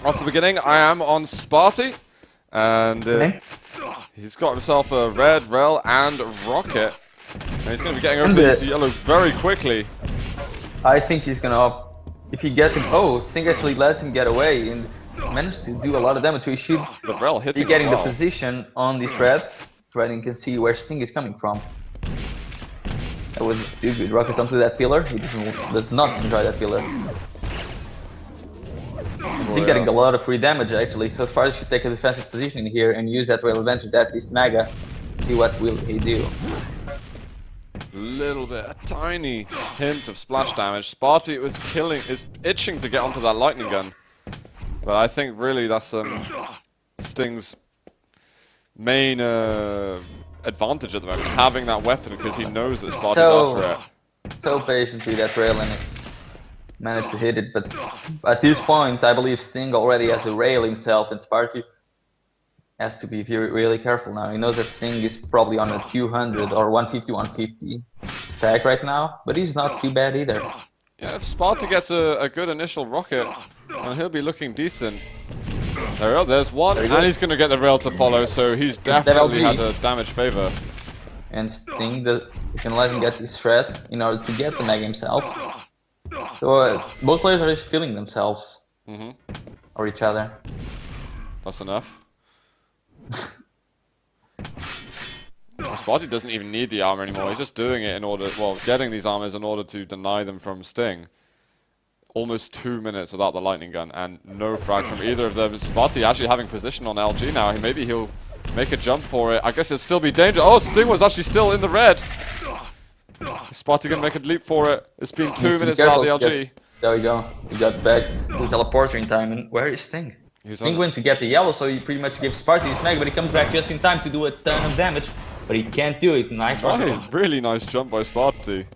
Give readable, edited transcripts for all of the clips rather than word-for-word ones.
Off the beginning, I am on Sparty, and he's got himself a red, rel, and rocket. And he's going to be getting over to the yellow very quickly. I think he's going to... If he gets him... Oh, Sting actually lets him get away and managed to do a lot of damage. So he should be getting the position on this red. Right, and you can see where Sting is coming from. That was too good. Rockets onto that pillar. He does not enjoy that pillar. Sting getting a lot of free damage actually, so Sparty should take a defensive position here and use that rail advantage at this mega. See what will he do. Little bit, a tiny hint of splash damage. Sparty is itching to get onto that lightning gun. But I think really that's Sting's main advantage at the moment, having that weapon, because he knows that Sparty's after it. So patiently that rail and it managed to hit it, but at this point I believe Sting already has a rail himself, and Sparty has to be really careful now. He knows that Sting is probably on a 200 or 150 stack right now, but he's not too bad either. Yeah, if Sparty gets a good initial rocket, then he'll be looking decent. There's one, and he's going to get the rail to follow, so he's definitely had a damage favor. And Sting can let him get his threat in order to get the mega himself. So both players are just feeling themselves. Or each other. That's enough. Sparty doesn't even need the armor anymore, he's just doing it in order, well, getting these armors in order to deny them from Sting. Almost 2 minutes without the lightning gun, and no frags from either of them. Sparty actually having position on LG now, maybe he'll make a jump for it. I guess it'll still be dangerous. Oh, Sting was actually still in the red! Is Sparty gonna make a leap for it? It's been 2 minutes without the LG. There we go, he got back to teleporter in time, and where is Sting? Sting went to get the yellow, so he pretty much gives Sparty his mega, but he comes back just in time to do a ton of damage. But he can't do it. Nice rocket. Really nice jump by Sparty.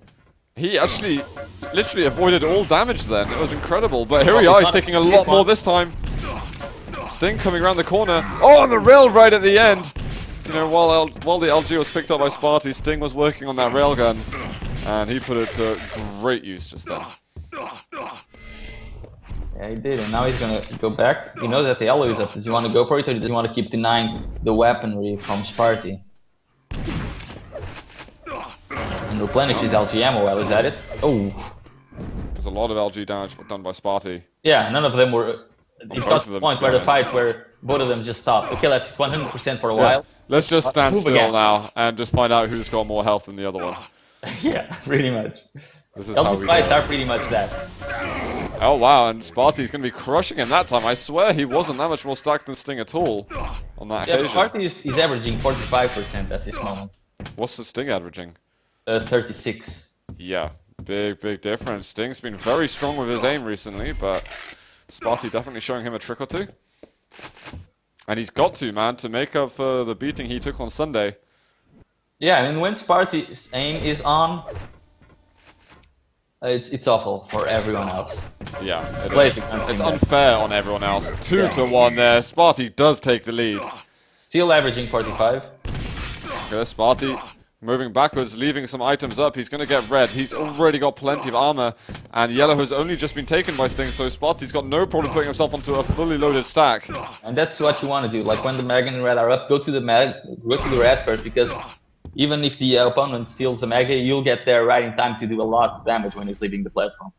He actually literally avoided all damage then. It was incredible. But here we are, he's taking a lot more this time. Sting coming around the corner. Oh, on the rail right at the end. You know, while the LG was picked up by Sparty, Sting was working on that railgun. And he put it to great use just then. Yeah, he did, and now he's gonna go back. He knows that the yellow is up. Does he want to go for it, or does he want to keep denying the weaponry from Sparty? And replenish his LG ammo while he's at it. Oh! There's a lot of LG damage done by Sparty. Yeah, none of them were... It got to the point where the fight where both of them just stopped. Okay, that's 100% for a while. Let's just stand still now and just find out who's got more health than the other one. Yeah, pretty much. This is how we fights are pretty much that. Oh wow, and Sparty's going to be crushing him that time. I swear he wasn't that much more stacked than Sting at all on that occasion. Sparty is averaging 45% at this moment. What's the Sting averaging? 36. Yeah, big difference. Sting's been very strong with his aim recently, but Sparty definitely showing him a trick or two. And he's got to, man, to make up for the beating he took on Sunday. Yeah, I mean, when Sparty's aim is on, it's awful for everyone else. Yeah, it's unfair on everyone else. 2-1 there. Sparty does take the lead. Still averaging 45. Okay, Sparty moving backwards, leaving some items up. He's going to get red. He's already got plenty of armor. And yellow has only just been taken by Sting, so Sparty's got no problem putting himself onto a fully loaded stack. And that's what you want to do. Like when the mag and red are up, go to the red first, because even if the opponent steals a mega, you'll get there right in time to do a lot of damage when he's leaving the platform.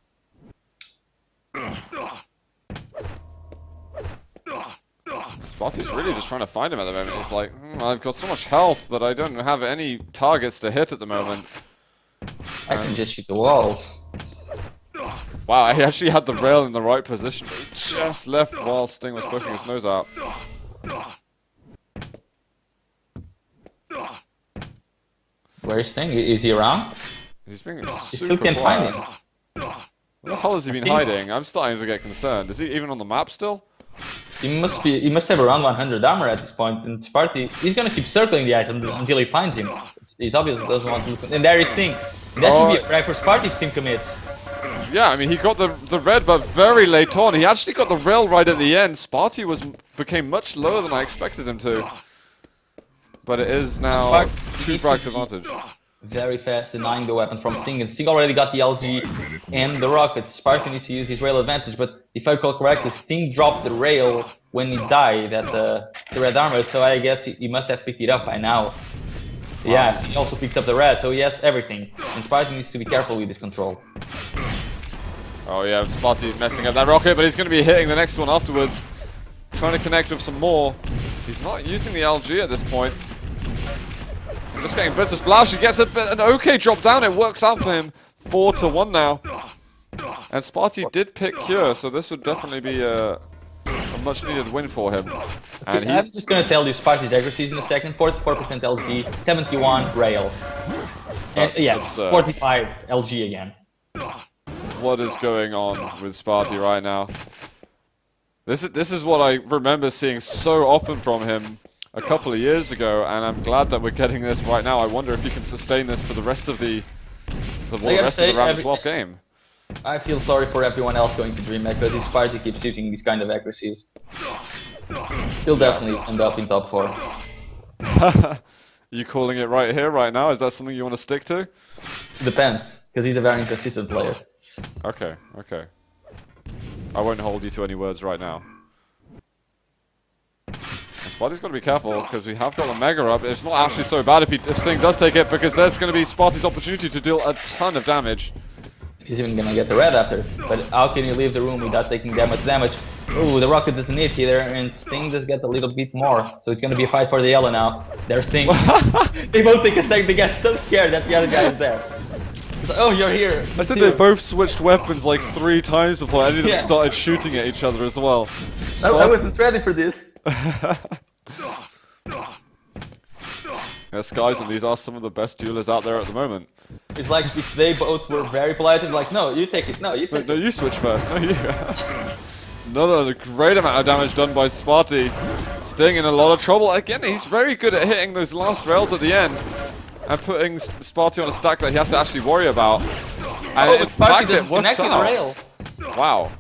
Sparty's really just trying to find him at the moment. He's like, I've got so much health, but I don't have any targets to hit at the moment. I can just shoot the walls. Wow, he actually had the rail in the right position, but he just left while Sting was poking his nose out. Where is Sting? Is he around? He's being super still can't find him. Where the hell has he been hiding? I'm starting to get concerned. Is he even on the map still? He must have around 100 armor at this point, and Sparty, he's gonna keep circling the item until he finds him. He's obviously doesn't want to look. And there is Sting. And that should be a frag for Sparty if Sting commits. Yeah, I mean, he got the red, but very late on. He actually got the rail right at the end. Sparty became much lower than I expected him to. But it is now 2 frags advantage. very fast, denying the weapon from Sting, and Sting already got the LG and the rockets. Sparty needs to use his rail advantage, but if I recall correctly, Sting dropped the rail when he died at the red armor, so I guess he must have picked it up by now. Yeah, he also picks up the red, so he has everything. And Sparty needs to be careful with his control. Oh yeah, Sparty messing up that rocket, but he's going to be hitting the next one afterwards. Trying to connect with some more. He's not using the LG at this point. Just getting Blizzard Splash. He gets an okay drop down. It works out for him. 4-1 now. And Sparty did pick Cure, so this would definitely be a much needed win for him. And I'm just going to tell you Sparty's accuracy in a second. 44% LG, 71 rail. And, yeah, absurd. 45 LG again. What is going on with Sparty right now? This is what I remember seeing so often from him a couple of years ago, and I'm glad that we're getting this right now. I wonder if he can sustain this for the rest of the rest of the round 12 game. I feel sorry for everyone else going to DreamHack, but if Sparty keeps shooting these kind of accuracies, he'll definitely end up in top 4. You calling it right here, right now? Is that something you want to stick to? Depends, because he's a very inconsistent player. Okay, okay. I won't hold you to any words right now. Sparty's got to be careful, because we have got the Mega up. It's not actually so bad if Sting does take it, because there's going to be Sparty's opportunity to deal a ton of damage. He's even going to get the red after, but how can you leave the room without taking that much damage? Ooh, the rocket doesn't hit either, and Sting does get a little bit more, so it's going to be a fight for the yellow now. There's Sting. They both take a second, they get so scared that the other guy is there. Like, oh, you're here. I said they both switched weapons like 3 times before any of them started shooting at each other as well. I wasn't ready for this. Yes, guys, and these are some of the best duelers out there at the moment. It's like if they both were very polite, it's like, no, you take it, no, you take it. No, you switch first, no, you. Another great amount of damage done by Sparty. Sting in a lot of trouble. Again, he's very good at hitting those last rails at the end and putting Sparty on a stack that he has to actually worry about. And in fact, it works out. Rail. Wow.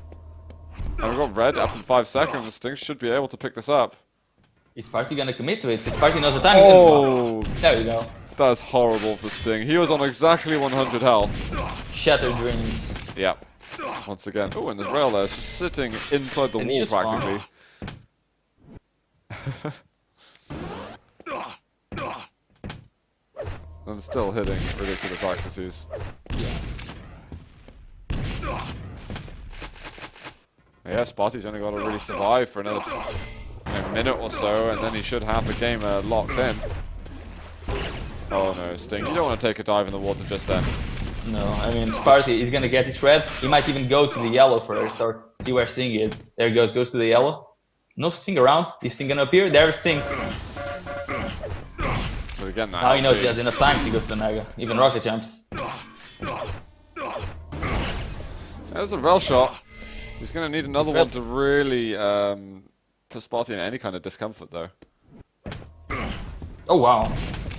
And we got red up in 5 seconds. Sting should be able to pick this up. Is Sparty gonna commit to it? Because Sparty knows the time. Oh, there you go. That's horrible for Sting. He was on exactly 100 health. Shattered dreams. Yep. Once again. Oh, and the rail there is just sitting inside the wall practically. And still hitting ridiculous accuracies. Yeah, Sparty's only got to really survive for another minute or so, and then he should have the game locked in. Oh no, Sting, you don't want to take a dive in the water just then. No, I mean, Sparty is going to get his red. He might even go to the yellow first, or see where Sting is. There he goes to the yellow. No Sting around. Is Sting going to appear? There's Sting. But again, now he knows he has enough time to go to the Mega. Even rocket jumps. There's a rail shot. He's going to need another one to really put Sparty in any kind of discomfort, though. Oh wow,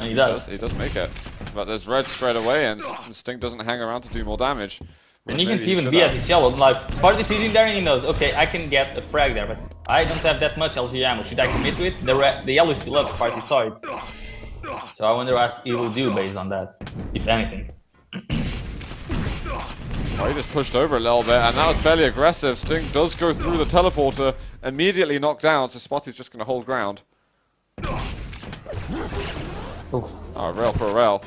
and he does. He does make it. But there's red straight away, and Sting doesn't hang around to do more damage. And you can even be at his yellow. Like, Sparty's sitting there and he knows, okay, I can get a frag there, but I don't have that much LG ammo. Should I commit to it? The yellow is still up, Sparty saw it. So I wonder what he will do based on that, if anything. Oh, he just pushed over a little bit, and that was fairly aggressive. Sting does go through the teleporter, immediately knocked down, so Sparty's just going to hold ground. Oof. Oh, rail for a rail.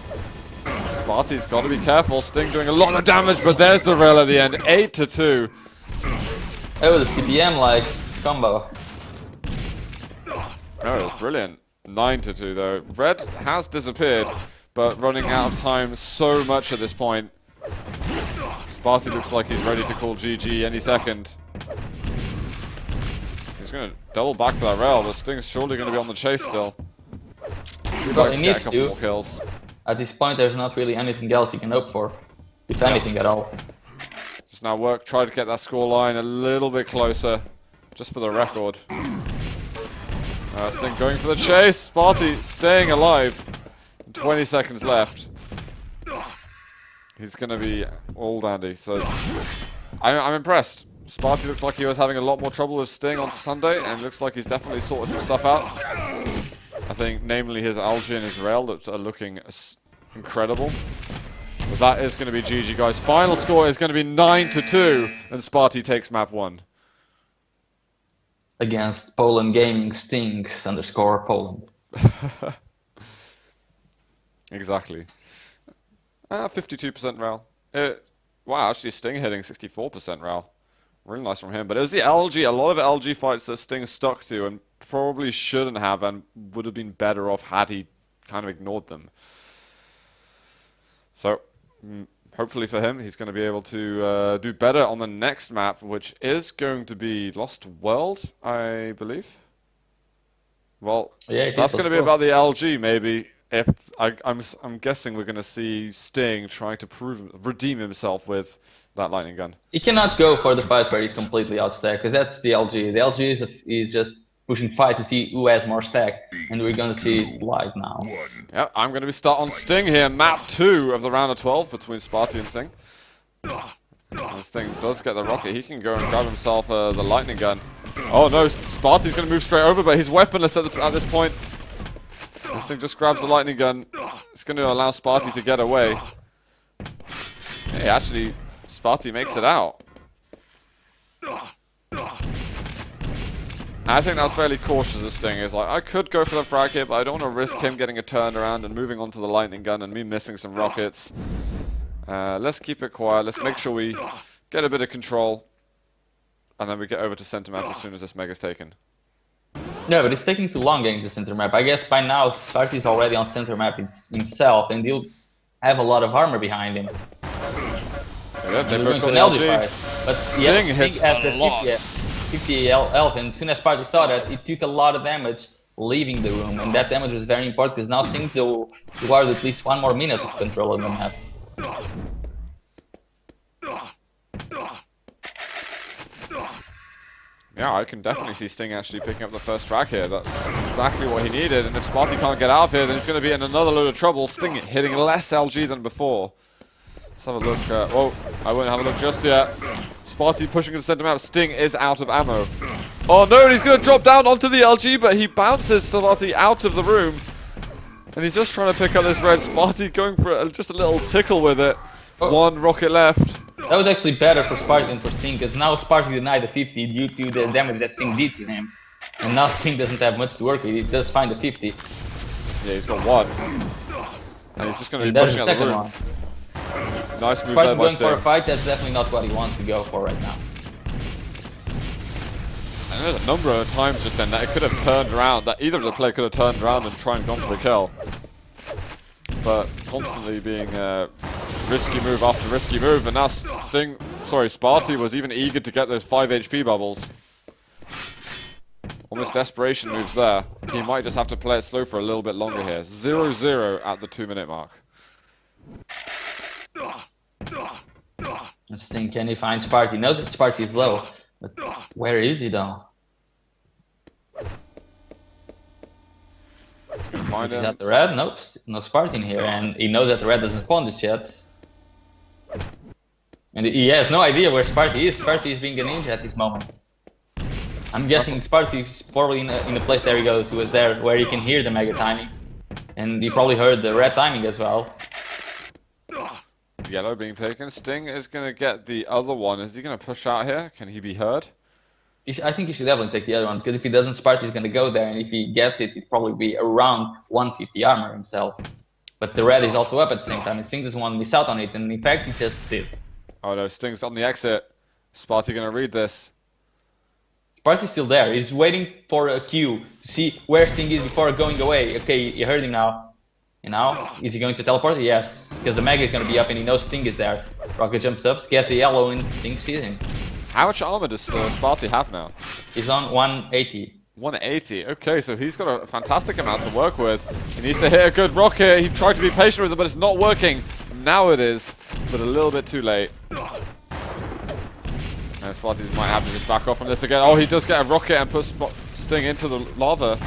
Sparty's got to be careful. Sting doing a lot of damage, but there's the rail at the end. 8-2. That was a CPM-like combo. Oh, it was brilliant. 9-2 though. Red has disappeared, but running out of time so much at this point. Sparty looks like he's ready to call GG any second. He's going to double back for that rail. The Sting's surely going to be on the chase still. Well, he needs a couple more kills. At this point, there's not really anything else he can hope for, if anything at all. Just now try to get that score line a little bit closer, just for the record. Sting going for the chase. Sparty staying alive. 20 seconds left. He's going to be all dandy. So I'm impressed. Sparty looked like he was having a lot more trouble with Sting on Sunday, and looks like he's definitely sorted some stuff out. I think, namely, his algae and his rail that are looking incredible. But that is going to be GG, guys. Final score is going to be 9-2, and Sparty takes map 1. Against Poland Gaming Stinks _ Poland. Exactly. 52% Ral. Wow, actually Sting hitting 64% Ral. Really nice from him. But it was the LG, a lot of LG fights that Sting stuck to and probably shouldn't have and would have been better off had he kind of ignored them. So, hopefully for him, he's going to be able to do better on the next map, which is going to be Lost World, I believe. Well, yeah, that's going to be about the LG, maybe. If I'm guessing we're going to see Sting trying to redeem himself with that lightning gun. He cannot go for the fight where he's completely out stack, because that's the LG. The LG is just pushing fight to see who has more stack, and we're going to see it live now. Yeah, I'm going to be start on Sting here, map 2 of the round of 12 between Sparty and Sting. And Sting does get the rocket. He can go and grab himself the lightning gun. Oh no, Sparty's going to move straight over, but he's weaponless at this point. This thing just grabs the lightning gun. It's going to allow Sparty to get away. Hey, actually, Sparty makes it out. I think that's fairly cautious, this thing. It's like, I could go for the frag hit, but I don't want to risk him getting a turned around and moving on to the lightning gun and me missing some rockets. Let's keep it quiet. Let's make sure we get a bit of control. And then we get over to center map as soon as this mega's taken. No, but it's taking too long getting to center map. I guess by now Sparty is already on center map himself, and he'll have a lot of armor behind him. Yeah, they both got the LG. But Sting hits a lot. 50 health, and as soon as Sparty saw that, it took a lot of damage leaving the room, and that damage was very important because now Sting will require at least 1 more minute of control on the map. Yeah, I can definitely see Sting actually picking up the first frag here. That's exactly what he needed. And if Sparty can't get out of here, then he's going to be in another load of trouble. Sting hitting less LG than before. Let's have a look. Oh, I won't have a look just yet. Sparty pushing to the center map. Sting is out of ammo. Oh no, and he's going to drop down onto the LG, but he bounces Sparty out of the room. And he's just trying to pick up this red. Sparty going for just a little tickle with it. Oh. 1 rocket left. That was actually better for Sparty than for Sting, because now Sparty denied the 50 due to the damage that Sting did to him. And now Sting doesn't have much to work with, he does find the 50. Yeah, he's got 1. And he's just going to be pushing out the room. One. Nice move there by going Sting. For a fight, that's definitely not what he wants to go for right now. And there's a number of times just then that it could have turned around, that either of the player could have turned around and tried and gone for the kill. But constantly being risky move after risky move, and now Sparty was even eager to get those 5 HP bubbles. Almost desperation moves there. He might just have to play it slow for a little bit longer here. 0-0 at the 2-minute mark. Sting, can he find Sparty? He knows that Sparty is low, but where is he though? He's at the red? Nope, no Sparty in here, and he knows that the red doesn't spawn this yet. And he has no idea where Sparty is. Sparty is being a ninja at this moment. I'm guessing Sparty is probably in the place there he goes, who was there, where he can hear the mega timing. And he probably heard the red timing as well. Yellow being taken. Sting is going to get the other one. Is he going to push out here? Can he be heard? I think he should definitely take the other one, because if he doesn't, Sparty's going to go there, and if he gets it, it'd probably be around 150 armor himself. But the red is also up at the same time, and Sting doesn't want to miss out on it, and in fact he just did. Oh no, Sting's on the exit. Sparty going to read this. Sparty's still there. He's waiting for a cue to see where Sting is before going away. Okay, you heard him now. And now, is he going to teleport? Yes, because the mega is going to be up and he knows Sting is there. Rocket jumps up, gets the yellow, and Sting sees him. How much armor does Sparty have now? He's on 180. 180, okay, so he's got a fantastic amount to work with. He needs to hit a good rocket. He tried to be patient with it, but it's not working. Now it is, but a little bit too late. And Sparty might have to just back off from this again. Oh, he does get a rocket and puts Sting into the lava.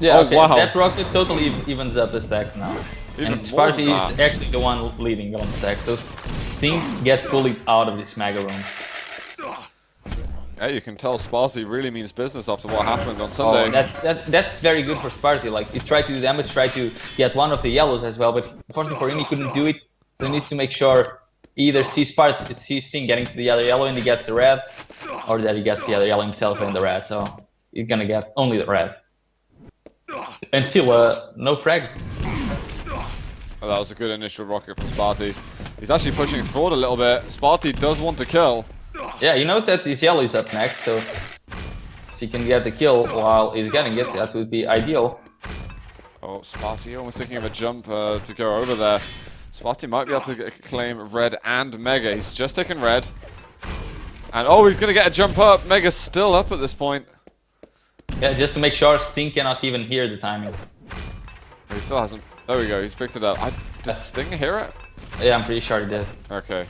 Yeah, okay, wow. That rocket totally evens up the stacks now. And Sparty is actually the one leading on the stack, so Sting gets fully out of this mega room. Hey, you can tell Sparty really means business after what happened on Sunday. Oh, that's very good for Sparty. Like, he tried to do damage, tried to get one of the yellows as well, but unfortunately for him, he couldn't do it. So he needs to make sure either see Sting getting to the other yellow and he gets the red, or that he gets the other yellow himself and the red. So he's gonna get only the red. And still, no frag. Oh, that was a good initial rocket from Sparty. He's actually pushing forward a little bit. Sparty does want to kill. Yeah, he knows that this yellow is up next, so if he can get the kill while he's getting it, that would be ideal. Oh, Sparty almost thinking of a jump to go over there. Sparty might be able to claim red and Mega. He's just taken red. And oh, he's going to get a jump up. Mega's still up at this point. Yeah, just to make sure Sting cannot even hear the timing. He still hasn't. There we go, he's picked it up. Did Sting hear it? Yeah, I'm pretty sure he did. Okay.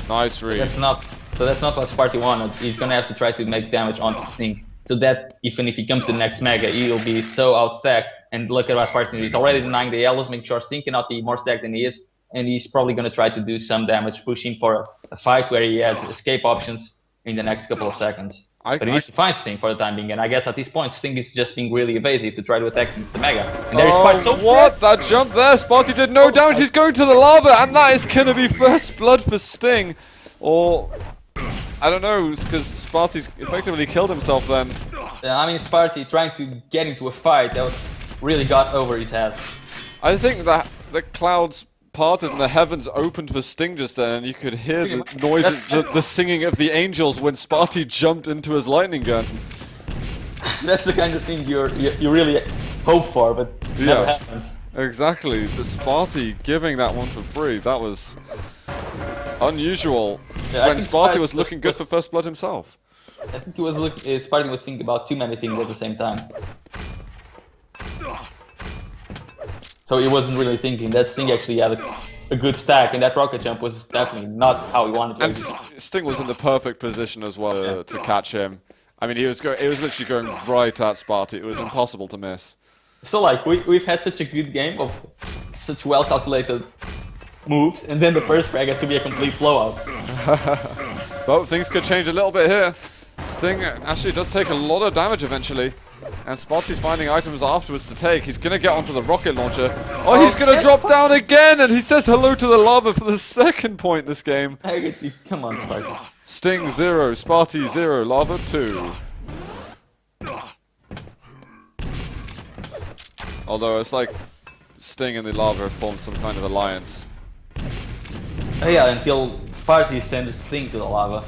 Nice read. That's not what Sparty wanted. He's gonna have to try to make damage onto Sting, so that even if he comes to the next Mega, he'll be so outstacked. And look at what Sparty did. He's already denying the yellows, making sure Sting cannot be more stacked than he is, and he's probably gonna try to do some damage, pushing for a fight where he has escape options in the next couple of seconds. But he needs to find Sting for the time being, and I guess at this point Sting is just being really evasive to try to attack the Mega. And there is Sparty so what? That jump there! Sparty did no damage, he's going to the lava, and that is gonna be first blood for Sting. Or, I don't know, because Sparty's effectively killed himself then. Yeah, I mean, Sparty trying to get into a fight that really got over his head. I think that the clouds parted and the heavens opened for Sting just then, and you could hear the noises, the singing of the angels when Sparty jumped into his lightning gun. That's the kind of thing you really hope for, but never happens. Exactly. The Sparty giving that one for free, that was unusual when Sparty was looking good for first blood himself. I think Sparty was thinking about too many things at the same time. So he wasn't really thinking. That Sting actually had a good stack, and that rocket jump was definitely not how he wanted to. And Sting was in the perfect position as well to catch him. I mean, it was literally going right at Sparty. It was impossible to miss. So like we've had such a good game of such well calculated moves, and then the first frag has to be a complete blowout. But things could change a little bit here. Sting actually does take a lot of damage eventually. And Sparty's finding items afterwards to take. He's going to get onto the rocket launcher. Oh, he's going to drop down again! And he says hello to the lava for the second point this game. Come on, Sparty. Sting 0, Sparty 0, lava 2. Although it's like Sting and the lava have formed some kind of alliance. Oh yeah, until Sparty sends Sting to the lava.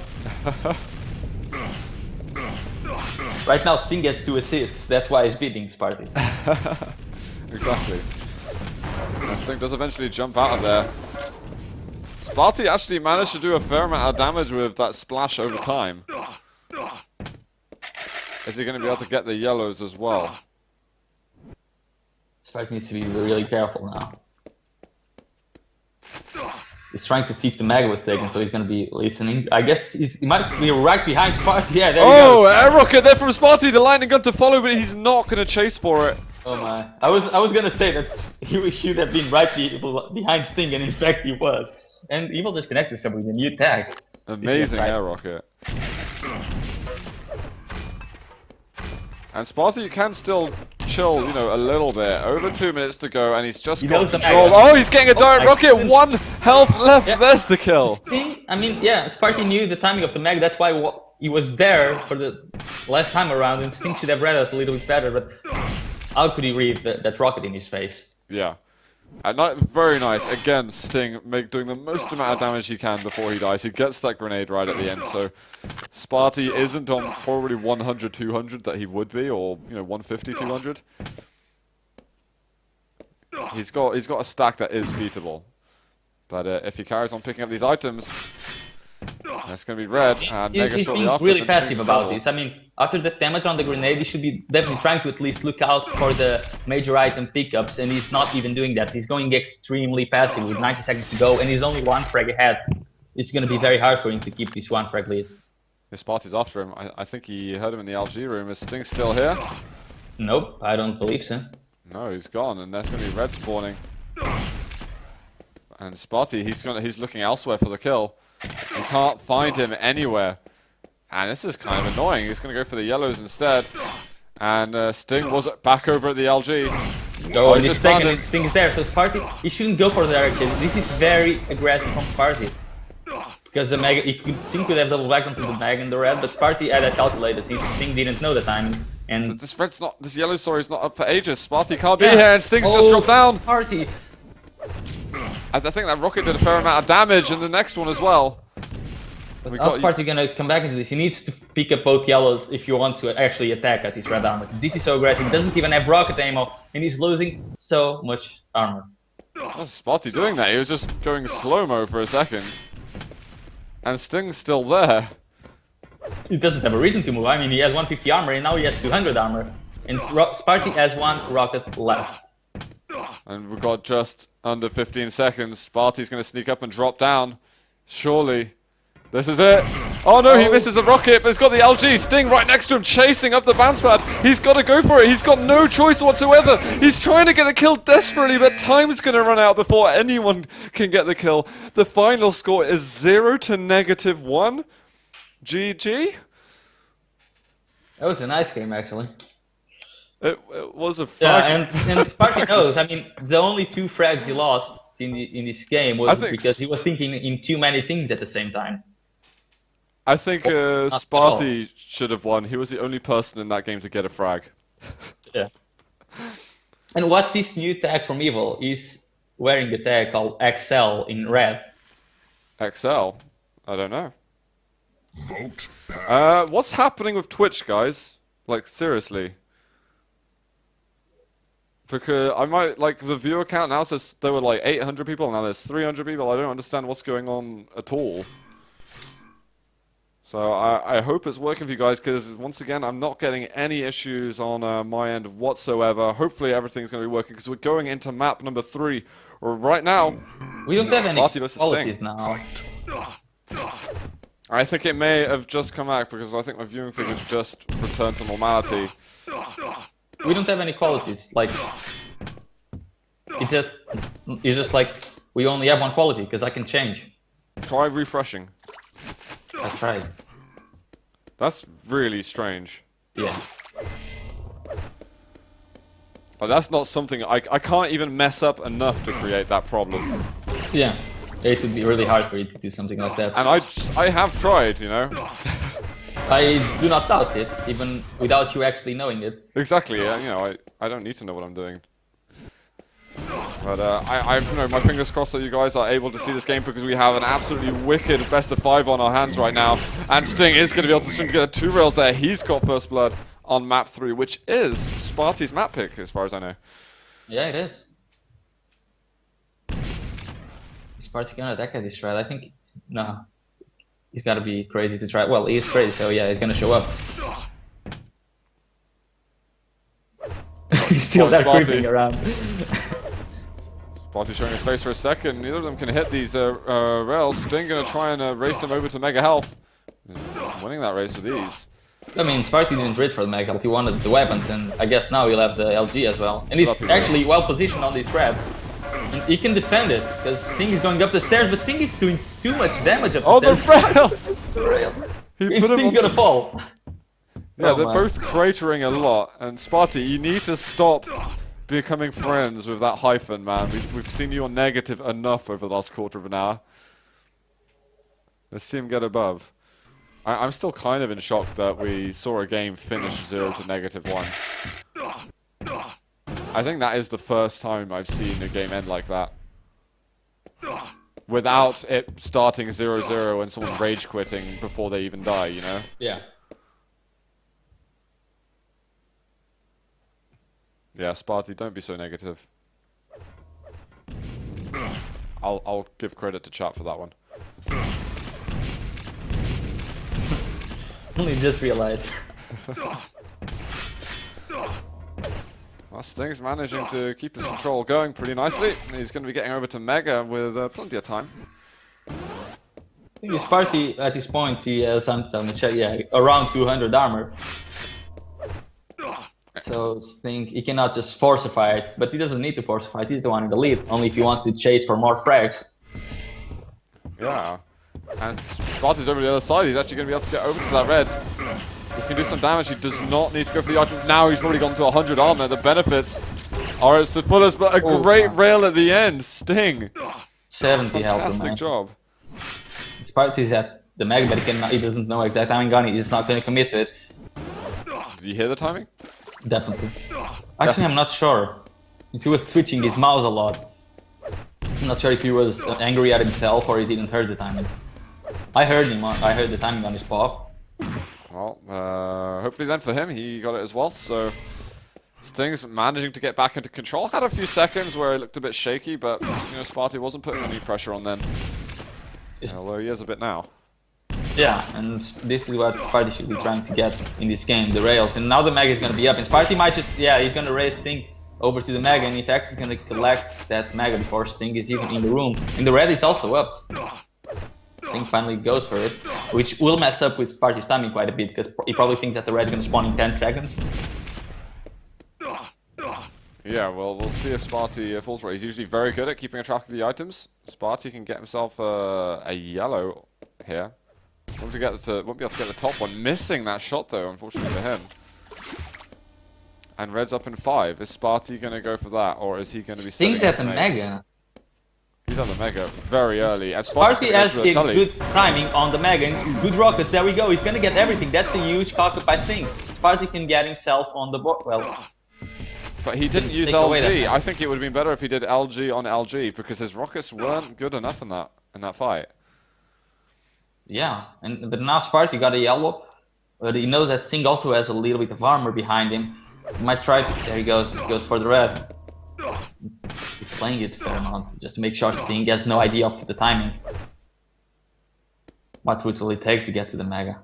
Right now, Sting gets 2 assists, that's why he's beating Sparty. Exactly. And Sting does eventually jump out of there. Sparty actually managed to do a fair amount of damage with that splash over time. Is he going to be able to get the yellows as well? Sparty needs to be really careful now. He's trying to see if the Mega was taken, so he's gonna be listening. I guess he might be right behind Sparty. Yeah, there you go. Oh, air rocket there from Sparty, the lightning gun to follow, but he's not gonna chase for it. Oh my! I was gonna say that he should have been right behind Sting, and in fact he was. And he will disconnect himself with a new tag. Amazing air rocket. And Sparty can still chill, you know, a little bit. Over 2 minutes to go, and he's just got control. Oh, he's getting a direct rocket. 1 health left. Yeah. There's the kill. Sting, I mean, yeah, Sparty knew the timing of the Mega. That's why he was there for the last time around, and Sting should have read it a little bit better. But how could he read that rocket in his face? Yeah. Very nice. Again, Sting doing the most amount of damage he can before he dies. He gets that grenade right at the end, so Sparty isn't on probably 100, 200 that he would be, or 150, 200. He's got a stack that is beatable, but if he carries on picking up these items, that's going to be red. And he's being really passive about this. I mean, after the damage on the grenade, he should be definitely trying to at least look out for the major item pickups, and he's not even doing that. He's going extremely passive with 90 seconds to go, and he's only 1 frag ahead. It's going to be very hard for him to keep this 1 frag lead. This Sparty's after him. I think he heard him in the LG room. Is Sting still here? Nope, I don't believe so. No, he's gone, and there's going to be red spawning. And Sparty, he's looking elsewhere for the kill. You can't find him anywhere. And this is kind of annoying. He's going to go for the yellows instead. And Sting was back over at the LG. Oh, and he's taking it. Sting is there, so Sparty, he shouldn't go for the direct hit. This is very aggressive from Sparty. Because the Mega, Sting could have double back onto the Mega in the red, but Sparty had that calculated. Sting didn't know the timing. And this yellow story is not up for ages. Sparty can't be here, and Sting's just dropped down. Sparty. I think that rocket did a fair amount of damage, and the next one as well. How's Sparty gonna come back into this? He needs to pick up both yellows if you want to actually attack at his red armor. This is so aggressive. He doesn't even have rocket ammo, and he's losing so much armor. What's Sparty doing that? He was just going slow-mo for a second. And Sting's still there. He doesn't have a reason to move. I mean, he has 150 armor, and now he has 200 armor. And Sparty has 1 rocket left. And we've got just under 15 seconds. Sparty's going to sneak up and drop down. Surely. This is it. Oh no, he misses a rocket, but he's got the LG. Sting right next to him, chasing up the bounce pad. He's got to go for it. He's got no choice whatsoever. He's trying to get the kill desperately, but time's going to run out before anyone can get the kill. The final score is 0 to -1. GG. That was a nice game, actually. It was a frag. Yeah, and Sparty knows. I mean, the only 2 frags he lost in this game was because he was thinking in too many things at the same time. I think Sparty should have won. He was the only person in that game to get a frag. Yeah. And what's this new tag from Evil? He's wearing a tag called XL in red. XL? I don't know. What's happening with Twitch, guys? Like, seriously. Because I might, like, the viewer count now says there were like 800 people, now there's 300 people. I don't understand what's going on at all. So I hope it's working for you guys, because once again, I'm not getting any issues on my end whatsoever. Hopefully everything's going to be working, because we're going into map number 3 right now. We don't have any qualities now. I think it may have just come back, because I think my viewing figures just returned to normality. We don't have any qualities. Like, it's just like we only have 1 quality, because I can change. Try refreshing. I tried. That's really strange. Yeah. But that's not something I can't even mess up enough to create that problem. Yeah. It would be really hard for you to do something like that. And I have tried, you know. I do not doubt it, even without you actually knowing it. Exactly. Yeah, you know, I don't need to know what I'm doing. But you know, my fingers crossed that you guys are able to see this game, because we have an absolutely wicked best of 5 on our hands right now. And Sting is going to be able to string together 2 rails there. He's got first blood on map 3, which is Sparty's map pick, as far as I know. Yeah, it is. Is Sparty gonna attack at this thread? I think no. He's gotta be crazy to try. Well, he is crazy, so yeah, he's gonna show up. He's still there creeping around. Sparty showing his face for a second. Neither of them can hit these rails. Sting gonna try and race him over to Mega Health. Winning that race with ease. I mean, Sparty didn't bid for the Mega Health. He wanted the weapons, and I guess now he'll have the LG as well. And he's actually well positioned on this trap. And he can defend it, because Sting is going up the stairs, but Sting is doing too much damage up the stairs. Oh, the rail! Sting's gonna fall. Yeah, they're both cratering a lot, and Sparty, you need to stop becoming friends with that hyphen, man. We've seen you on negative enough over the last quarter of an hour. Let's see him get above. I'm still kind of in shock that we saw a game finish 0 to -1. I think that is the first time I've seen a game end like that. Without it starting 0-0 and someone rage quitting before they even die, you know? Yeah. Yeah, Sparty, don't be so negative. I'll give credit to chat for that one. Only just realized. Well, Sting's managing to keep his control going pretty nicely. He's going to be getting over to Mega with plenty of time. I think Sparty, at this point, he has around 200 armor. So Sting, he cannot just force a fight, but he doesn't need to force a fight. He's the one in the lead, only if he wants to chase for more frags. Yeah. And Sparty's over the other side. He's actually going to be able to get over to that red. He can do some damage. He does not need to go for the item. Now he's already gone to 100 armor. The benefits are at the fullest, but a great rail at the end. Sting. 70 health. Fantastic job. Sparty's at the mag, but he doesn't know exact timing gun. He's not going to commit to it. Did you hear the timing? Definitely. Actually, I'm not sure. He was twitching his mouse a lot. I'm not sure if he was angry at himself or he didn't hear the timing. I heard him. I heard the timing on his paw. Well, hopefully then for him, he got it as well. So Sting's managing to get back into control. Had a few seconds where it looked a bit shaky, but you know, Sparty wasn't putting any pressure on then. Although he is a bit now. Yeah, and this is what Sparty should be trying to get in this game, the rails. And now the mag is going to be up, and Sparty might just, he's going to raise Sting over to the mag, and in fact he's going to collect that mag before Sting is even in the room. And the red is also up. Sting finally goes for it, which will mess up with Sparty's timing quite a bit, because he probably thinks that the red is going to spawn in 10 seconds. Yeah, well, we'll see if Sparty falls for it. He's usually very good at keeping a track of the items. Sparty can get himself a yellow here. Won't be able to get the top one. Missing that shot though, unfortunately for him. And red's up in 5. Is Sparty going to go for that, or is he going to be? Sting's at the mega. He's on the mega very early. And Sparty has a good timing on the mega and good rockets. There we go. He's going to get everything. That's a huge cock-up by Sting. Sparty can get himself on the board. Well. But he didn't use LG. I think it would have been better if he did LG on LG because his rockets weren't good enough in that fight. Yeah, but now Sparty got a yellow, but he knows that Sting also has a little bit of armor behind him. He might try to. There he goes for the red. He's playing it a fair amount just to make sure Sting has no idea of the timing. What would it take to get to the mega?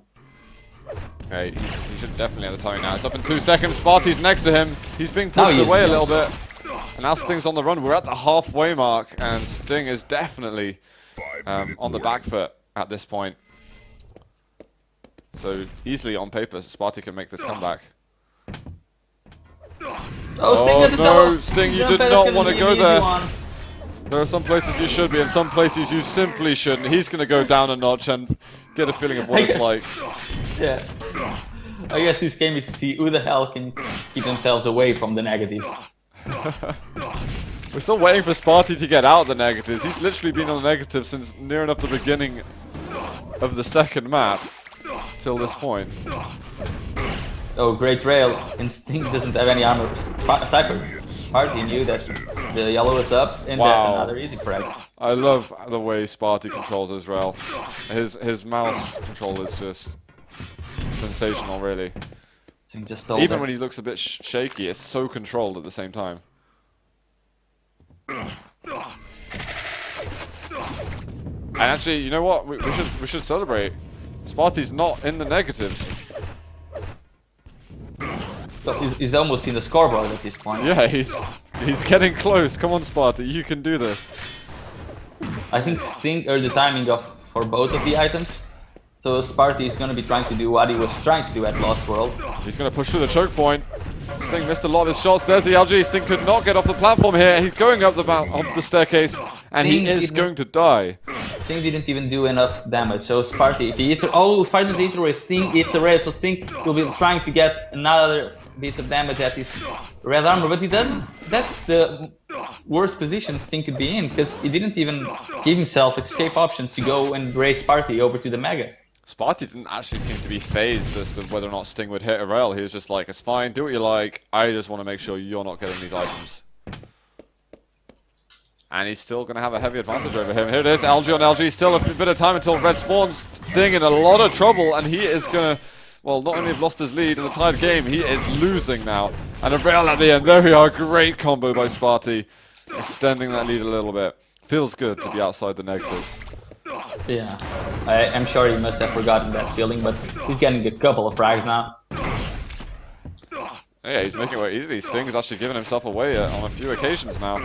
Okay, he should definitely have the timing now. It's up in 2 seconds. Sparty's next to him. He's being pushed away a little bit. And now Sting's on the run. We're at the halfway mark, and Sting is definitely on the back foot at this point. So easily on paper, Sparty can make this comeback. Oh no, Sting, you did not want to go there. There are some places you should be, and some places you simply shouldn't. He's going to go down a notch and get a feeling of what it's like. Yeah. I guess this game is to see who the hell can keep themselves away from the negatives. We're still waiting for Sparty to get out the negatives. He's literally been on the negatives since near enough the beginning of the second map till this point. Oh, great rail. And Sting doesn't have any armor. Sparty knew that the yellow was up, and that's another easy frag. I love the way Sparty controls his rail. His mouse control is just sensational, really. Even when he looks a bit shaky, it's so controlled at the same time. And actually, you know what? We should celebrate. Sparty's not in the negatives. He's almost in the scoreboard at this point. Yeah, he's getting close. Come on, Sparty, you can do this. I think Sting heard the timing for both of the items. So Sparty is going to be trying to do what he was trying to do at Lost World. He's going to push through the choke point. Sting missed a lot of his shots. There's the LG. Sting could not get off the platform here. He's going up the staircase, and he is going to die. Sting didn't even do enough damage. So Sparty, if he hits, Sparty didn't hit a Sting hits a red. So Sting will be trying to get another bit of damage at his red armor, but he doesn't. That's the worst position Sting could be in, because he didn't even give himself escape options to go and raise Sparty over to the mega. Sparty didn't actually seem to be phased as to whether or not Sting would hit a rail. He was just like, it's fine, do what you like. I just want to make sure you're not getting these items. And he's still going to have a heavy advantage over him. Here it is, LG on LG. Still a bit of time until red spawns. Sting in a lot of trouble, and he is going to, well, not only have lost his lead in the tied game, he is losing now. And a rail at the end. There we are. Great combo by Sparty. Extending that lead a little bit. Feels good to be outside the negatives. Yeah, I'm sure he must have forgotten that feeling, but he's getting a couple of frags now. Yeah, he's making it away easily. Sting's actually given himself away on a few occasions now.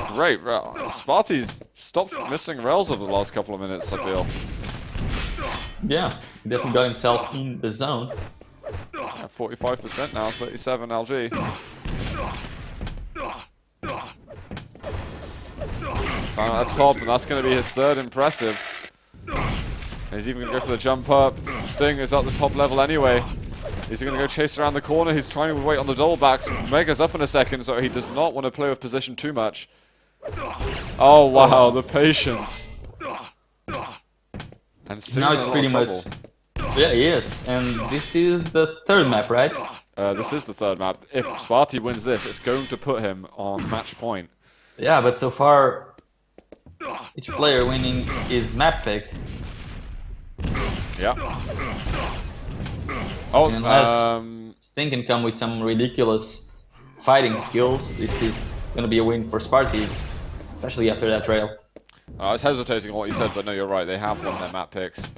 Great rail. Sparty's stopped missing rails over the last couple of minutes, I feel. Yeah, he definitely got himself in the zone. Yeah, 45% now, 37 LG. Found at the top, and that's going to be his third impressive. And he's even going to go for the jump up. Sting is at the top level anyway. He's going to go chase around the corner. He's trying to wait on the double backs. Mega's up in a second, so he does not want to play with position too much. Oh wow, the patience. And Sting's now it's pretty much. Yeah, yes. And this is the third map, right? This is the third map. If Sparty wins this, it's going to put him on match point. Yeah, but so far, each player winning is map pick. Yeah. Oh, unless Sting can come with some ridiculous fighting skills, this is going to be a win for Sparty, especially after that rail. I was hesitating on what you said, but no, you're right. They have won their map picks.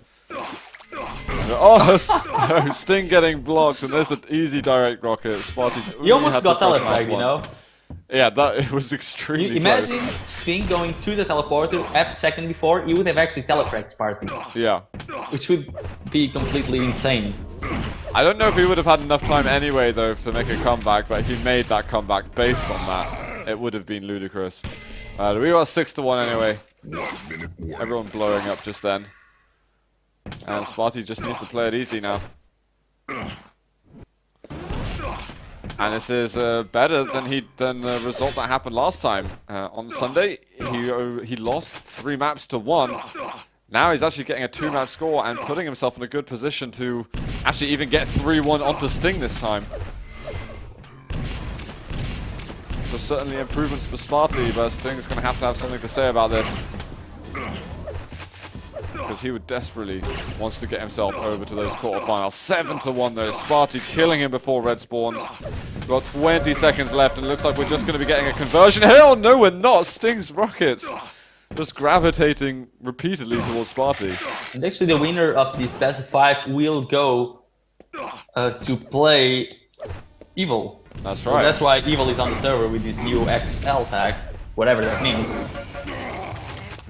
Oh, no, Sting getting blocked, and there's the easy direct rocket. Sparty. He almost got teleported, you know? Yeah, it was extremely close. Imagine Sting going to the teleporter a second before, he would have actually teleported Sparty. Yeah. Which would be completely insane. I don't know if he would have had enough time anyway, though, to make a comeback, but if he made that comeback based on that, it would have been ludicrous. We got 6-1 anyway. Everyone blowing up just then. And Sparty just needs to play it easy now. And this is better than the result that happened last time. On Sunday, he lost 3 maps to 1. Now he's actually getting a 2-map score and putting himself in a good position to actually even get 3-1 onto Sting this time. So certainly improvements for Sparty, but Sting's going to have something to say about this. Because he would desperately wants to get himself over to those quarterfinals. 7-1 though. Sparty killing him before red spawns. We've got 20 seconds left, and it looks like we're just going to be getting a conversion. Hell no, we're not. Sting's rockets just gravitating repeatedly towards Sparty. And actually, the winner of this best of 5 will go to play Evil. That's So right. that's why Evil is on the server with this new XL tag, whatever that means.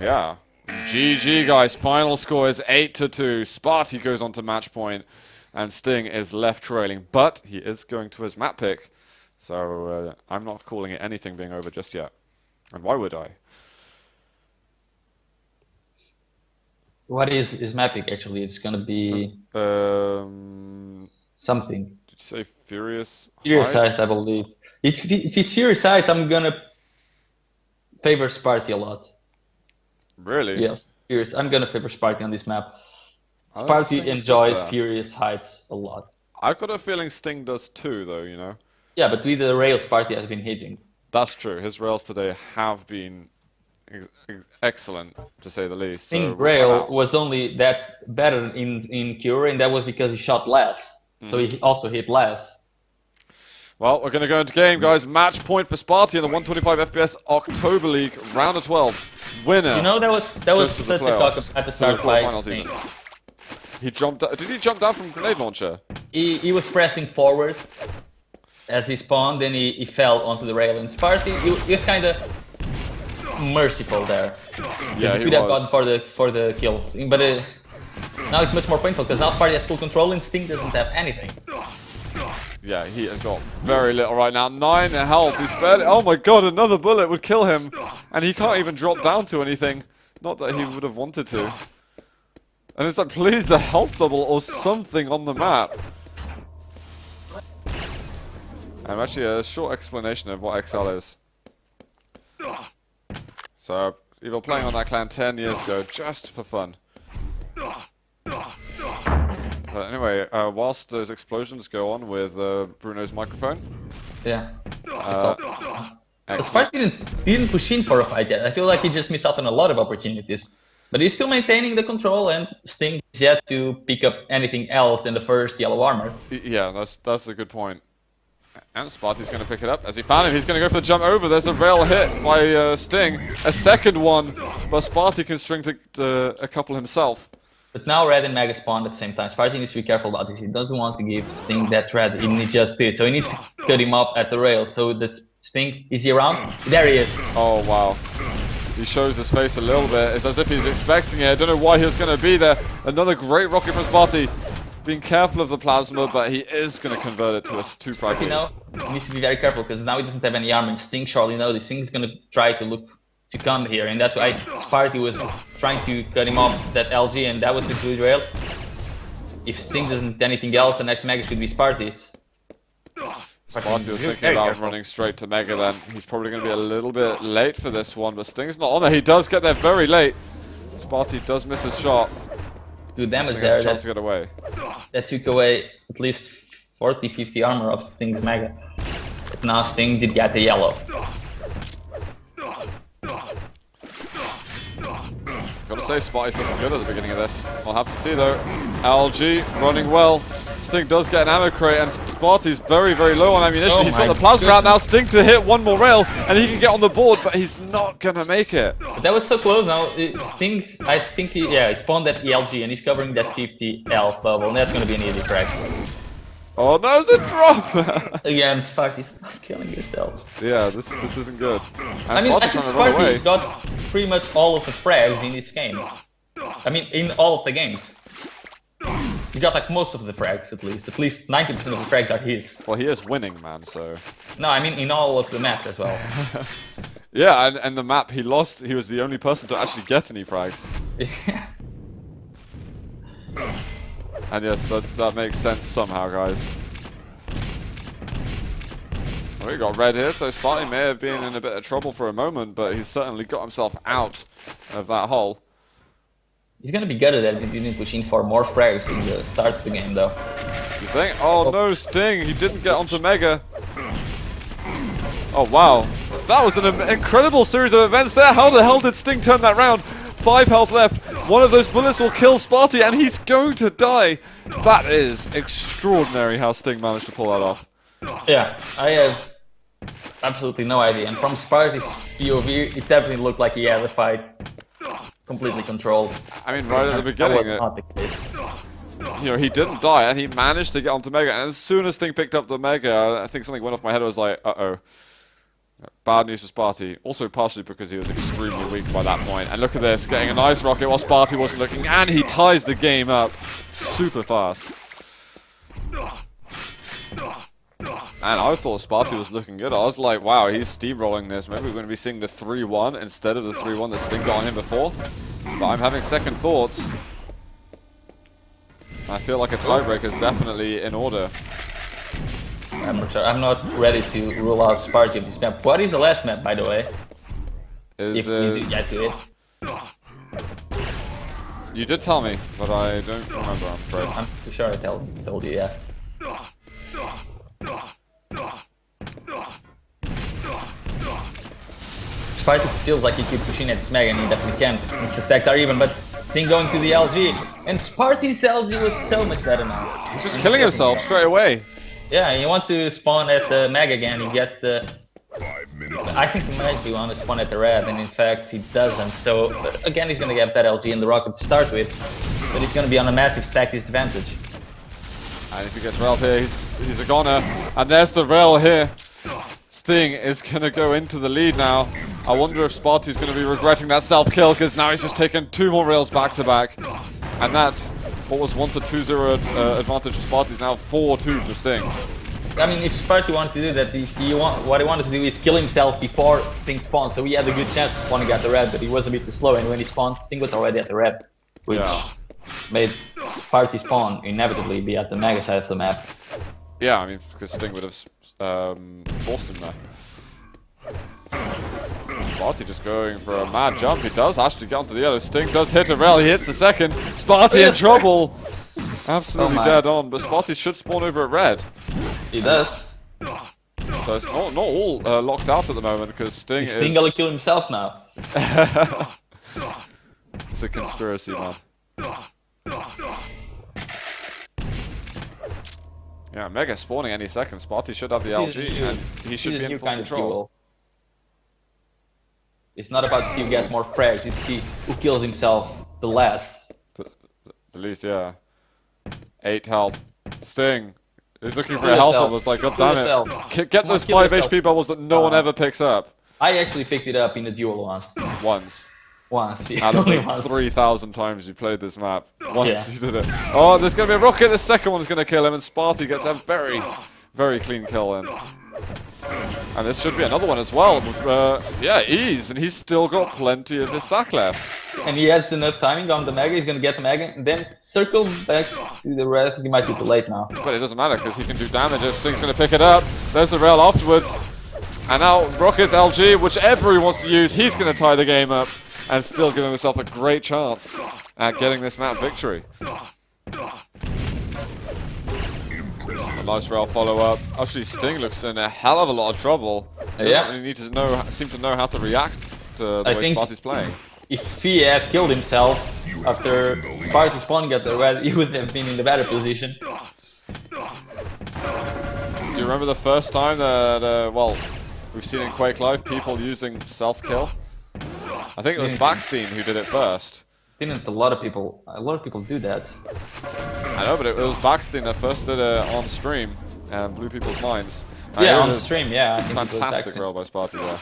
Yeah. GG guys, final score is 8-2. Sparty goes on to match point, and Sting is left trailing, but he is going to his map pick. So I'm not calling it anything being over just yet. And why would I? What is map pick actually? It's gonna be something. Did you say Furious Furious Heights? Heights, I believe. If it's Furious Heights, I'm gonna favor Sparty a lot. Really? Yes, Furious. I'm gonna favor Sparty on this map. I think Sparty Sting's enjoys good there. Furious Heights a lot. I've got a feeling Sting does too, though, you know? Yeah, but with the rails Sparty has been hitting. That's true. His rails today have been excellent, to say the least. Sting So rail was only that better in Cure, and that was because he shot less. So he also hit less. Well, we're going to go into game, guys. Match point for Sparty in the 125 FPS October League, round of 12. Winner. You know, that was such a cock at the start by Sting. He jumped. Did he jump down from grenade launcher? He was pressing forward as he spawned, then he fell onto the rail. And Sparty, he was kind of merciful there. Yeah, he could have gone for the kill. But now it's much more painful because now Sparty has full control and Sting doesn't have anything. Yeah, he has got very little right now. 9 health. He's barely. Oh my god, another bullet would kill him, and he can't even drop down to anything. Not that he would have wanted to. And it's like, please, a health double or something on the map. And actually, a short explanation of what XL is. So, you were playing on that clan 10 years ago, just for fun. But anyway, whilst those explosions go on with Bruno's microphone. Yeah. Excellent. Sparty didn't push in for a fight yet. I feel like he just missed out on a lot of opportunities. But he's still maintaining the control, and Sting is yet to pick up anything else in the first yellow armor. Yeah, that's a good point. And Sparty's going to pick it up. As he found him, he's going to go for the jump over. There's a rail hit by Sting. A second one, but Sparty can string to a couple himself. But now Red and Mega spawned at the same time. Sparty needs to be careful about this. He doesn't want to give Sting that Red he just did. So he needs to cut him off at the rail. So that Sting, is he around? There he is. Oh, wow. He shows his face a little bit. It's as if he's expecting it. I don't know why he was going to be there. Another great rocket from Sparty. Being careful of the plasma, but he is going to convert it to a 2-frag lead. You know, he needs to be very careful because now he doesn't have any armor. And Sting surely knows this. Sting's going to try to look to come here, and that's why Sparty was trying to cut him off that LG, and that was the good rail. If Sting doesn't do anything else, the next Mega should be Sparty's. Sparty was thinking about running straight to Mega then. He's probably going to be a little bit late for this one, but Sting's not on there. He does get there very late. Sparty does miss his shot. Good damage there. Chance to get away. That took away at least 40-50 armor of Sting's Mega. But now Sting did get the yellow. Gotta say, Sparty's looking good at the beginning of this. We'll have to see though. LG running well. Sting does get an ammo crate, and Sparty's very, very low on ammunition. He's got the plasma out now. Sting to hit one more rail, and he can get on the board, but he's not gonna make it. But that was so close now. Sting's, I think, he spawned that ELG, and he's covering that 50 health bubble, and that's gonna be an easy frag. Oh no, it's a drop! Again, Sparty, stop killing yourself. Yeah, this isn't good. And I mean, I think Sparty got pretty much all of the frags in this game. I mean, in all of the games. He got like most of the frags, at least 90% of the frags are his. Well, he is winning, man, so... No, I mean in all of the maps as well. Yeah, and the map he lost, he was the only person to actually get any frags. And yes, that makes sense somehow, guys. Well, we got red here, so Sparty may have been in a bit of trouble for a moment, but he's certainly got himself out of that hole. He's gonna be gutted that he didn't push in for more frags in the start of the game, though. You think? Oh no, Sting! He didn't get onto Mega. Oh wow, that was an incredible series of events there. How the hell did Sting turn that round? 5 health left. One of those bullets will kill Sparty, and he's going to die. That is extraordinary how Sting managed to pull that off. Yeah, I have absolutely no idea. And from Sparty's POV, it definitely looked like he had the fight completely controlled. I mean, right at the beginning, not the case. You know, he didn't die, and he managed to get onto Mega. And as soon as Sting picked up the Mega, I think something went off my head. I was like, uh-oh. Bad news for Sparty. Also partially because he was extremely weak by that point. And look at this, getting a nice rocket while Sparty wasn't looking. And he ties the game up super fast. And I thought Sparty was looking good. I was like, wow, he's steamrolling this. Maybe we're going to be seeing the 3-1 instead of the 3-1 that Sting got on him before. But I'm having second thoughts. I feel like a tiebreaker is definitely in order. I'm not sure. I'm not ready to rule out Sparty in this map. What is the last map, by the way? If you do get to it. You did tell me, but I don't remember, I'm afraid. I'm pretty sure I told you, yeah. Sparty feels like he keeps pushing at Smeg, and he definitely can. His stacks are even, but Sting going to the LG. And Sparty's LG was so much better now. He's just killing himself straight away. Yeah, he wants to spawn at the Meg again. He gets the... I think he might be want to spawn at the red, and in fact he doesn't. So again, he's going to get that LG and the rocket to start with, but he's going to be on a massive stack disadvantage. And if he gets railed here, he's a goner. And there's the rail here. Sting is going to go into the lead now. I wonder if Sparty's going to be regretting that self-kill, because now he's just taken 2 more rails back-to-back. And that, what was once a 2-0 advantage for Sparty, is now 4-2 for Sting. I mean, if Sparty wanted to do that, what he wanted to do is kill himself before Sting spawns, so he had a good chance of spawning at the red, but he was a bit too slow, and when he spawned, Sting was already at the red, which made Sparty spawn inevitably be at the mega side of the map. Yeah, I mean, because Sting would have forced him there. Sparty just going for a mad jump. He does actually get onto the yellow. Sting does hit a rail. He hits the second. Sparty in trouble. Absolutely dead on. But Sparty should spawn over at red. He does. So it's not all locked out at the moment because Sting is... Sting gonna kill himself now. It's a conspiracy, man. Yeah, Mega spawning any second. Sparty should have the LG and he should be in full control. It's not about to see who gets more frags, it's see who kills himself the less. The least, yeah. 8 health. Sting is looking for a health bubble. It's like, god damn it. Get those 5 HP bubbles that no one ever picks up. I actually picked it up in the duel once. Once, yeah. Out of like 3,000 times you played this map. Once you did it. Oh, there's going to be a rocket. The second one's going to kill him, and Sparty gets a very, very clean kill in. And this should be another one as well. With, yeah, ease, and he's still got plenty of his stack left. And he has enough timing on the Mega. He's gonna get the Mega and then circle back to the red. He might be too late now. But it doesn't matter because he can do damage if Sting's gonna pick it up. There's the rail afterwards. And now Rocket's LG, whichever he wants to use, he's gonna tie the game up and still give himself a great chance at getting this map victory. A nice rail follow-up. Actually, Sting looks in a hell of a lot of trouble. He doesn't really need to seem to know how to react to the way Sparty's playing. If he had killed himself after Sparty spawn got the red, he would have been in the better position. Do you remember the first time that, well, we've seen in Quake Live people using self-kill? I think it was Backstein who did it first. Didn't a lot of people do that? I know, but it was Backstein that first did it on stream and blew people's minds. Yeah, on stream, yeah. I think fantastic roll by Sparty there.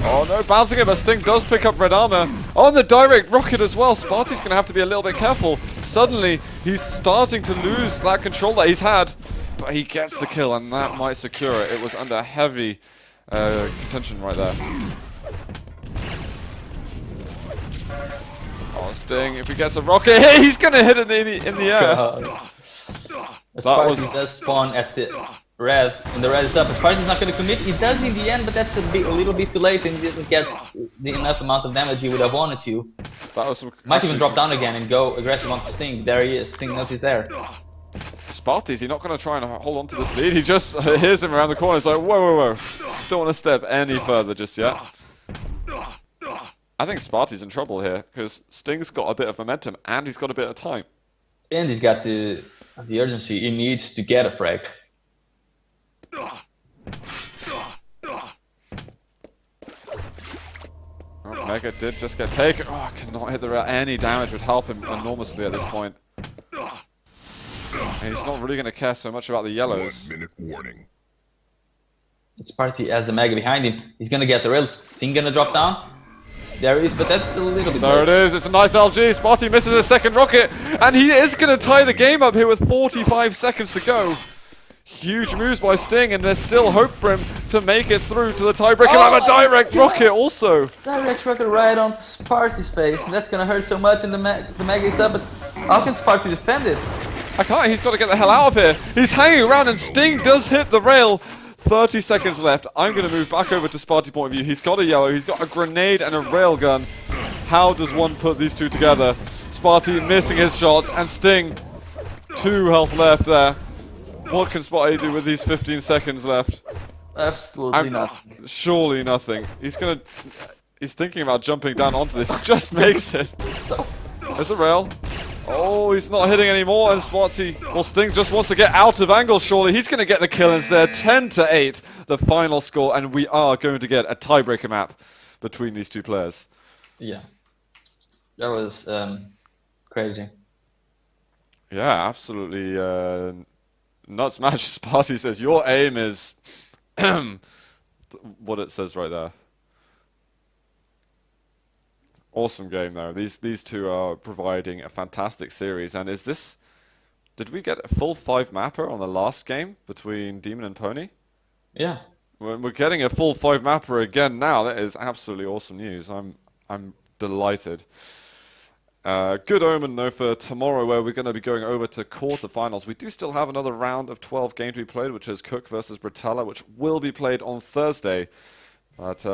Oh no, bouncing it, but Sting does pick up red armor. On the direct rocket as well, Sparty's going to have to be a little bit careful. Suddenly, he's starting to lose that control that he's had. But he gets the kill, and that might secure it. It was under heavy contention right there. Oh, Sting, if he gets a rocket, he's going to hit it in the air. Sparty does spawn at the red, and the red is up. Sparty's not going to commit. He does in the end, but that's a little bit too late, and he didn't get the enough amount of damage he would have wanted to. That was some might even drop down again and go aggressive on Sting. There he is. Sting knows he's there. Sparty's not going to try and hold on to this lead. He just hears him around the corner. It's like, whoa, whoa, whoa. Don't want to step any further just yet. I think Sparty's in trouble here because Sting's got a bit of momentum and he's got a bit of time. And he's got the urgency. He needs to get a frag. Oh, Mega did just get taken. Oh, cannot hit the rail. Any damage would help him enormously at this point. And he's not really going to care so much about the yellows. 1 minute warning. Sparty has the Mega behind him. He's going to get the rails. Sting going to drop down. There it is, but that's a little bit There late. it is. It's a nice LG. Sparty misses his second rocket. And he is going to tie the game up here with 45 seconds to go. Huge moves by Sting, and there's still hope for him to make it through to the tiebreaker. Oh, a direct rocket also. Direct rocket right on Sparty's face. And that's going to hurt so much, and the Mega is up. But how can Sparty defend it? I can't. He's got to get the hell out of here. He's hanging around, and Sting does hit the rail. 30 seconds left. I'm going to move back over to Sparty point of view. He's got a yellow. He's got a grenade and a rail gun. How does one put these two together? Sparty missing his shots, and Sting, 2 health left there. What can Sparty do with these 15 seconds left? Absolutely nothing. Surely nothing. He's thinking about jumping down onto this. He just makes it. There's a rail. Oh, he's not hitting anymore, and Sparty, well, Sting just wants to get out of angle, surely. He's going to get the kill instead. 10-8, the final score, and we are going to get a tiebreaker map between these two players. Yeah. That was crazy. Yeah, absolutely nuts match. Sparty says, your aim is what it says right there. Awesome game though. These two are providing a fantastic series. And is this... Did we get a full 5 mapper on the last game between Demon and Pony? Yeah. We're getting a full 5 mapper again now. That is absolutely awesome news. I'm delighted. Good omen though for tomorrow, where we're going to be going over to quarterfinals. We do still have another round of 12 games to be played, which is Cook versus Bratella, which will be played on Thursday. But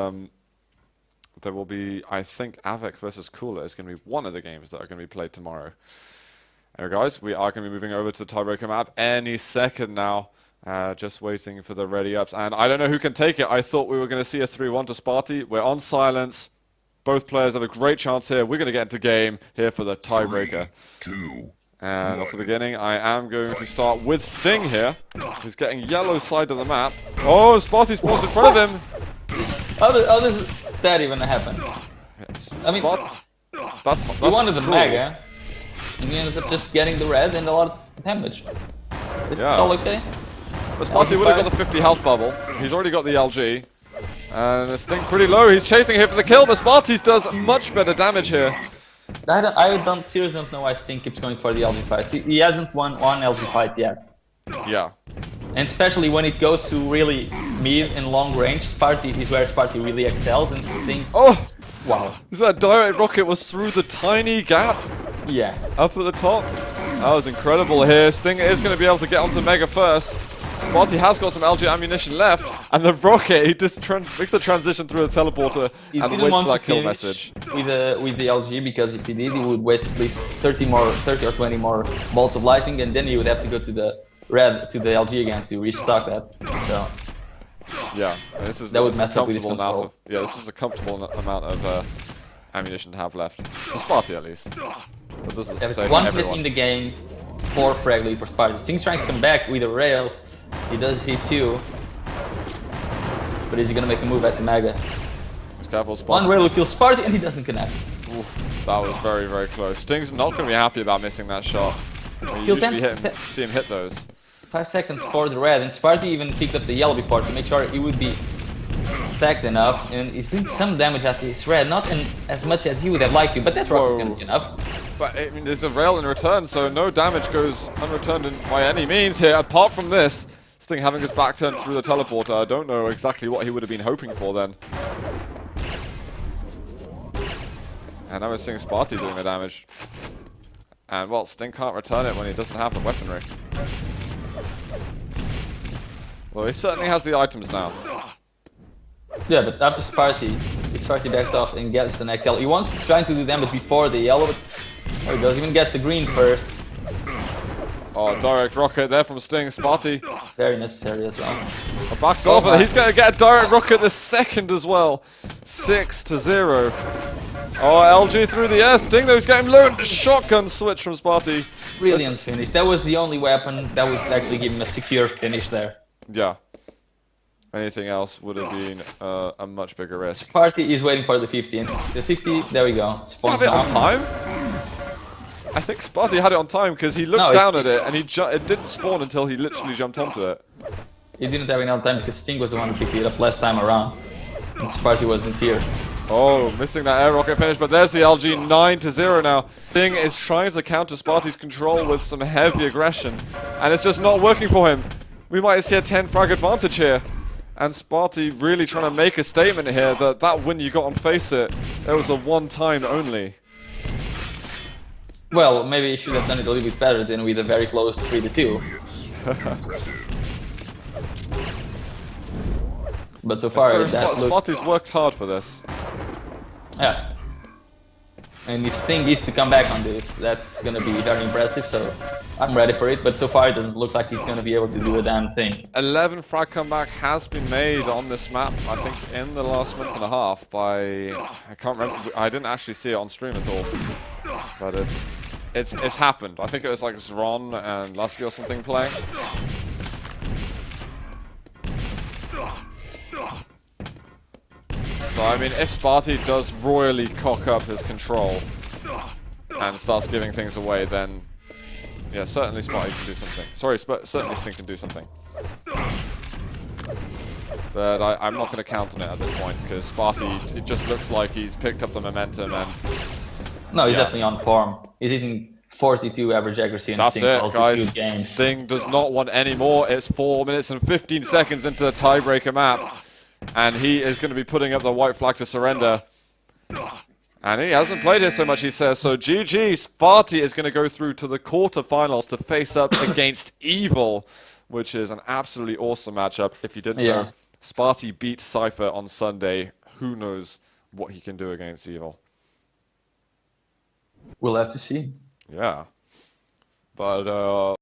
there will be, I think, Avec versus Cooler is going to be one of the games that are going to be played tomorrow. Anyway, guys, we are going to be moving over to the tiebreaker map any second now. Just waiting for the ready ups. And I don't know who can take it. I thought we were going to see a 3-1 to Sparty. We're on silence. Both players have a great chance here. We're going to get into game here for the tiebreaker. 3, 2, and off the beginning, I am going to start with Sting here. He's getting yellow side of the map. Oh, Sparty spawns in front of him. How does that even happen? I mean, that's he wanted the Mega, and he ends up just getting the red and a lot of damage. It's all okay. But Sparty would have got the 50 health bubble. He's already got the LG. And the Sting pretty low. He's chasing here for the kill, but Sparty does much better damage here. I seriously don't know why Sting keeps going for the LG fight. He hasn't won one LG fight yet. Yeah. And especially when it goes to really mid and long range, Sparty is where Sparty really excels, and Sting... Oh! Wow. That direct rocket was through the tiny gap? Yeah. Up at the top? That was incredible here. Sting is going to be able to get onto Mega first. Sparty has got some LG ammunition left, and the rocket, he just makes the transition through the teleporter and waits for that kill message. With the LG, because if he did, he would waste at least 30 or 20 more bolts of lightning, and then he would have to go to the LG again to restock that. So yeah, this is that would mess up with his comfortable control. amount of, this is a comfortable amount of ammunition to have left for Sparty at least. But doesn't say for one hit everyone. in the game, 4 frag lead for Sparty. Sting's trying to come back with the rails. He does hit 2, but is he gonna make a move at the Mega? Just careful, Sparty. One rail will kill Sparty, and he doesn't connect. Oof, that was very, very close. Sting's not gonna be happy about missing that shot. You usually see him hit those. 5 seconds for the red, and Sparty even picked up the yellow before to make sure he would be stacked enough, and he's doing some damage at this red, not as much as he would have liked to, but that rock is gonna be enough. But I mean, there's a rail in return, so no damage goes unreturned by any means here, apart from this. Sting having his back turned through the teleporter. I don't know exactly what he would have been hoping for then. And now we're seeing Sparty doing the damage. And well, Sting can't return it when he doesn't have the weaponry. Well, he certainly has the items now. Yeah, but after Sparty, if Sparty backs off and gets the next yellow, he wants to try to do damage before the yellow, but there he goes, even gets the green first. Oh, direct rocket there from Sting. Sparty. Very necessary as well. Backs off, and he's going to get a direct rocket the second as well. 6-0. Oh, LG through the air. Sting though is getting low. Shotgun switch from Sparty. Really unfinished. That was the only weapon that would actually give him a secure finish there. Yeah. Anything else would have been a much bigger risk. Sparty is waiting for the 50. And the 50, there we go. Have it on time? I think Sparty had it on time because he looked down at it and it didn't spawn until he literally jumped onto it. He didn't have it on time because Sting was the one who picked it up last time around. And Sparty wasn't here. Oh, missing that air rocket finish, but there's the LG 9-0 now. Sting is trying to counter Sparty's control with some heavy aggression, and it's just not working for him. We might see a 10 frag advantage here. And Sparty really trying to make a statement here that that win you got on Face It, that was a one-time only. Well, maybe he should have done it a little bit better than with a very close 3-2. But so far, Sparty's worked hard for this. Yeah. And if Sting needs to come back on this, that's gonna be very impressive, so I'm ready for it, but so far it doesn't look like he's gonna be able to do a damn thing. 11 frag comeback has been made on this map, I think in the last month and a half by... I can't remember, I didn't actually see it on stream at all. But it's happened. I think it was like Zron and Lasky or something playing. So I mean, if Sparty does royally cock up his control and starts giving things away, then yeah, certainly Sparty can do something. Sorry, certainly Sting can do something. But I'm not going to count on it at this point because Sparty, it just looks like he's picked up the momentum and... No, he's definitely on form. He's hitting 42 average accuracy in That's it, guys. Games. Sting does not want any more. It's 4 minutes and 15 seconds into the tiebreaker map. And he is going to be putting up the white flag to surrender. And he hasn't played it so much, he says. So GG, Sparty is going to go through to the quarterfinals to face up against Evil, which is an absolutely awesome matchup. If you didn't know, Sparty beat Cypher on Sunday. Who knows what he can do against Evil. We'll have to see. Yeah. But